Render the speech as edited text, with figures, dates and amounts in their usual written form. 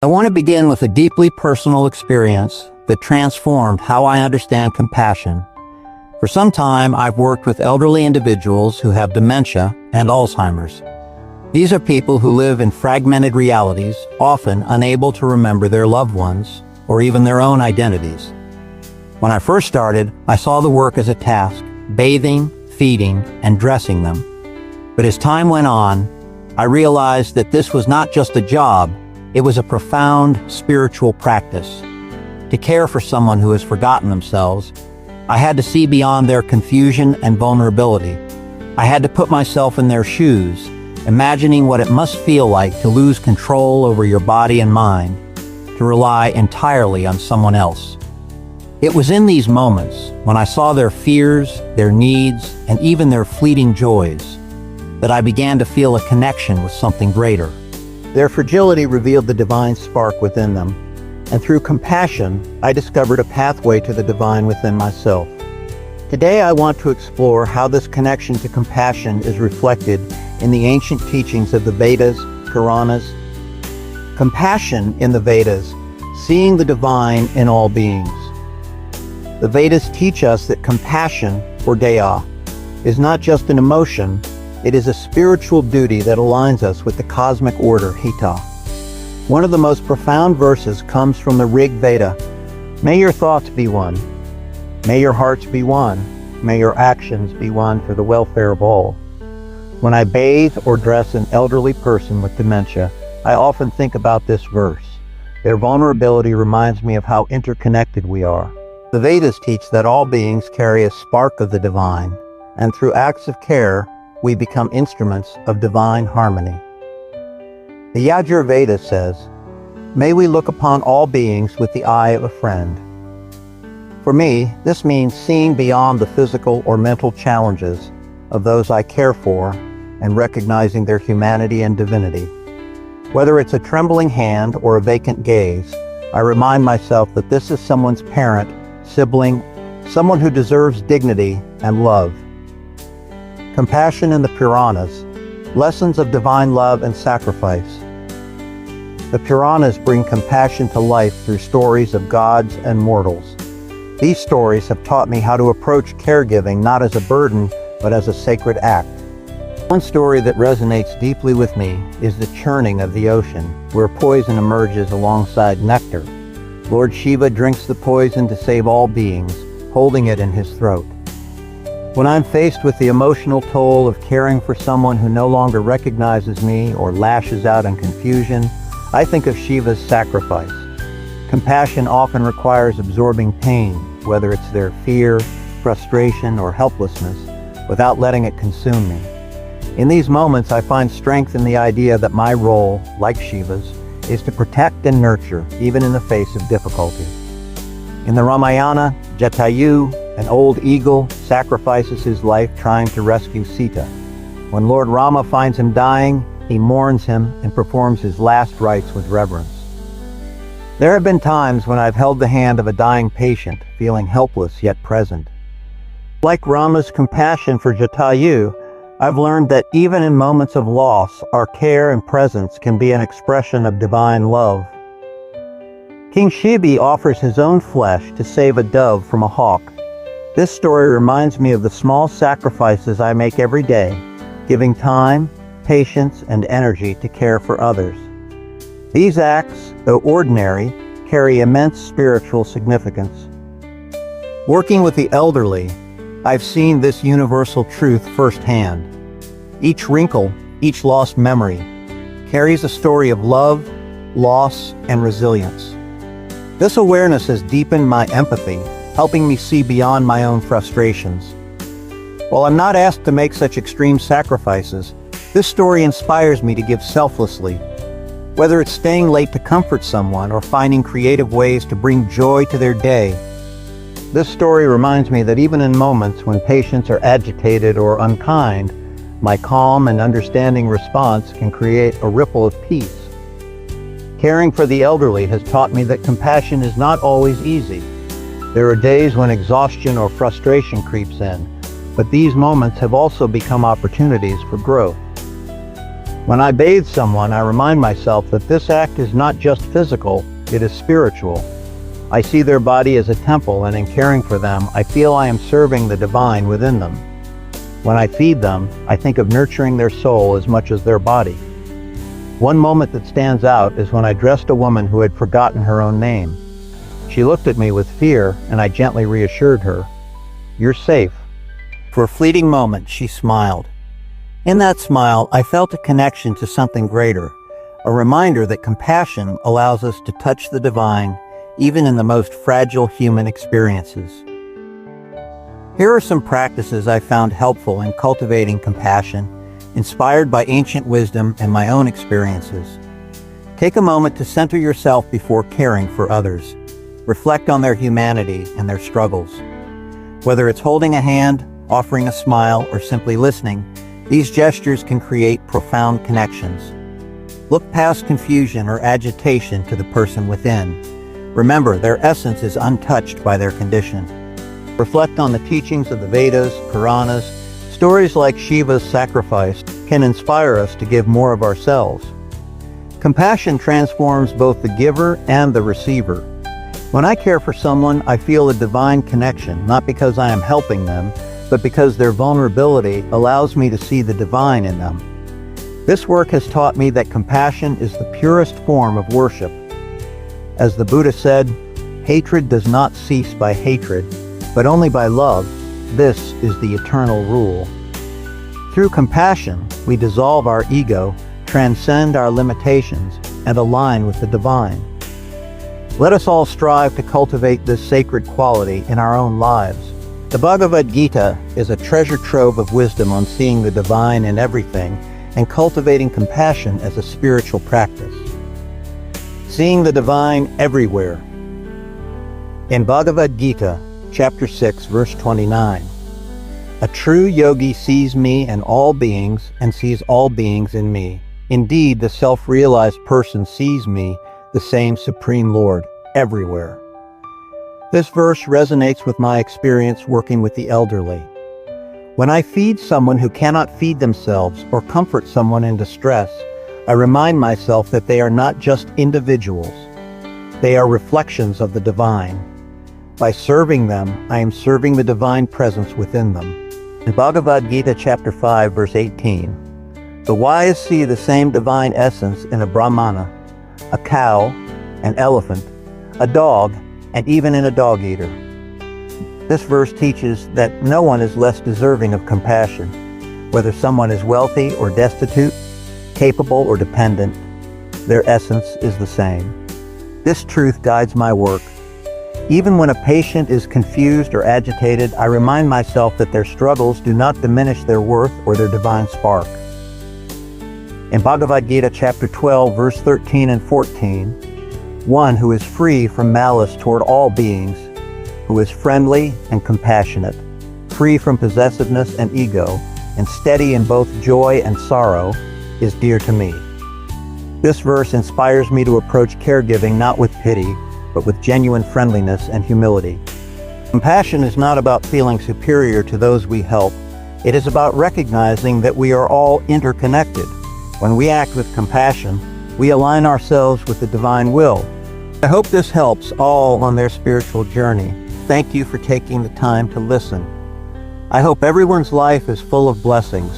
I want to begin with a deeply personal experience that transformed how I understand compassion. For some time, I've worked with elderly individuals who have dementia and Alzheimer's. These are people who live in fragmented realities, often unable to remember their loved ones or even their own identities. When I first started, I saw the work as a task, bathing, feeding, and dressing them. But as time went on, I realized that this was not just a job, it was a profound spiritual practice. To care for someone who has forgotten themselves, I had to see beyond their confusion and vulnerability. I had to put myself in their shoes, imagining what it must feel like to lose control over your body and mind, to rely entirely on someone else. It was in these moments, when I saw their fears, their needs, and even their fleeting joys, that I began to feel a connection with something greater. Their fragility revealed the divine spark within them, and through compassion, I discovered a pathway to the divine within myself. Today, I want to explore how this connection to compassion is reflected in the ancient teachings of the Vedas, Puranas. Compassion in the Vedas, seeing the divine in all beings. The Vedas teach us that compassion, or daya, is not just an emotion, it is a spiritual duty that aligns us with the cosmic order, Hita. One of the most profound verses comes from the Rig Veda. May your thoughts be one. May your hearts be one. May your actions be one for the welfare of all. When I bathe or dress an elderly person with dementia, I often think about this verse. Their vulnerability reminds me of how interconnected we are. The Vedas teach that all beings carry a spark of the divine, and through acts of care, we become instruments of divine harmony. The Yajurveda says, "May we look upon all beings with the eye of a friend." For me, this means seeing beyond the physical or mental challenges of those I care for and recognizing their humanity and divinity. Whether it's a trembling hand or a vacant gaze, I remind myself that this is someone's parent, sibling, someone who deserves dignity and love. Compassion in the Puranas, lessons of divine love and sacrifice. The Puranas bring compassion to life through stories of gods and mortals. These stories have taught me how to approach caregiving not as a burden, but as a sacred act. One story that resonates deeply with me is the churning of the ocean, where poison emerges alongside nectar. Lord Shiva drinks the poison to save all beings, holding it in his throat. When I'm faced with the emotional toll of caring for someone who no longer recognizes me or lashes out in confusion, I think of Shiva's sacrifice. Compassion often requires absorbing pain, whether it's their fear, frustration, or helplessness, without letting it consume me. In these moments, I find strength in the idea that my role, like Shiva's, is to protect and nurture, even in the face of difficulty. In the Ramayana, Jatayu, an old eagle, sacrifices his life trying to rescue Sita. When Lord Rama finds him dying, he mourns him and performs his last rites with reverence. There have been times when I've held the hand of a dying patient, feeling helpless yet present. Like Rama's compassion for Jatayu, I've learned that even in moments of loss, our care and presence can be an expression of divine love. King Shiva offers his own flesh to save a dove from a hawk. This story reminds me of the small sacrifices I make every day, giving time, patience, and energy to care for others. These acts, though ordinary, carry immense spiritual significance. Working with the elderly, I've seen this universal truth firsthand. Each wrinkle, each lost memory, carries a story of love, loss, and resilience. This awareness has deepened my empathy, helping me see beyond my own frustrations. While I'm not asked to make such extreme sacrifices, this story inspires me to give selflessly. Whether it's staying late to comfort someone or finding creative ways to bring joy to their day, this story reminds me that even in moments when patients are agitated or unkind, my calm and understanding response can create a ripple of peace. Caring for the elderly has taught me that compassion is not always easy. There are days when exhaustion or frustration creeps in, but these moments have also become opportunities for growth. When I bathe someone, I remind myself that this act is not just physical, it is spiritual. I see their body as a temple, and in caring for them, I feel I am serving the divine within them. When I feed them, I think of nurturing their soul as much as their body. One moment that stands out is when I dressed a woman who had forgotten her own name. She looked at me with fear, and I gently reassured her, "You're safe." For a fleeting moment, she smiled. In that smile, I felt a connection to something greater, a reminder that compassion allows us to touch the divine, even in the most fragile human experiences. Here are some practices I found helpful in cultivating compassion, inspired by ancient wisdom and my own experiences. Take a moment to center yourself before caring for others. Reflect on their humanity and their struggles. Whether it's holding a hand, offering a smile, or simply listening, these gestures can create profound connections. Look past confusion or agitation to the person within. Remember, their essence is untouched by their condition. Reflect on the teachings of the Vedas, Puranas. Stories like Shiva's sacrifice can inspire us to give more of ourselves. Compassion transforms both the giver and the receiver. When I care for someone, I feel a divine connection, not because I am helping them, but because their vulnerability allows me to see the divine in them. This work has taught me that compassion is the purest form of worship. As the Buddha said, hatred does not cease by hatred, but only by love. This is the eternal rule. Through compassion, we dissolve our ego, transcend our limitations, and align with the divine. Let us all strive to cultivate this sacred quality in our own lives. The Bhagavad Gita is a treasure trove of wisdom on seeing the divine in everything and cultivating compassion as a spiritual practice. Seeing the divine everywhere. In Bhagavad Gita, chapter 6, verse 29, "A true yogi sees me and all beings and sees all beings in me. Indeed, the self-realized person sees me, the same Supreme Lord, everywhere." This verse resonates with my experience working with the elderly. When I feed someone who cannot feed themselves or comfort someone in distress, I remind myself that they are not just individuals. They are reflections of the divine. By serving them, I am serving the divine presence within them. In Bhagavad Gita chapter 5, verse 18, "The wise see the same divine essence in a brahmana, a cow, an elephant, a dog, and even in a dog-eater." This verse teaches that no one is less deserving of compassion. Whether someone is wealthy or destitute, capable or dependent, their essence is the same. This truth guides my work. Even when a patient is confused or agitated, I remind myself that their struggles do not diminish their worth or their divine spark. In Bhagavad Gita chapter 12, verse 13 and 14, "One who is free from malice toward all beings, who is friendly and compassionate, free from possessiveness and ego, and steady in both joy and sorrow, is dear to me." This verse inspires me to approach caregiving not with pity, but with genuine friendliness and humility. Compassion is not about feeling superior to those we help. It is about recognizing that we are all interconnected. When we act with compassion, we align ourselves with the divine will. I hope this helps all on their spiritual journey. Thank you for taking the time to listen. I hope everyone's life is full of blessings.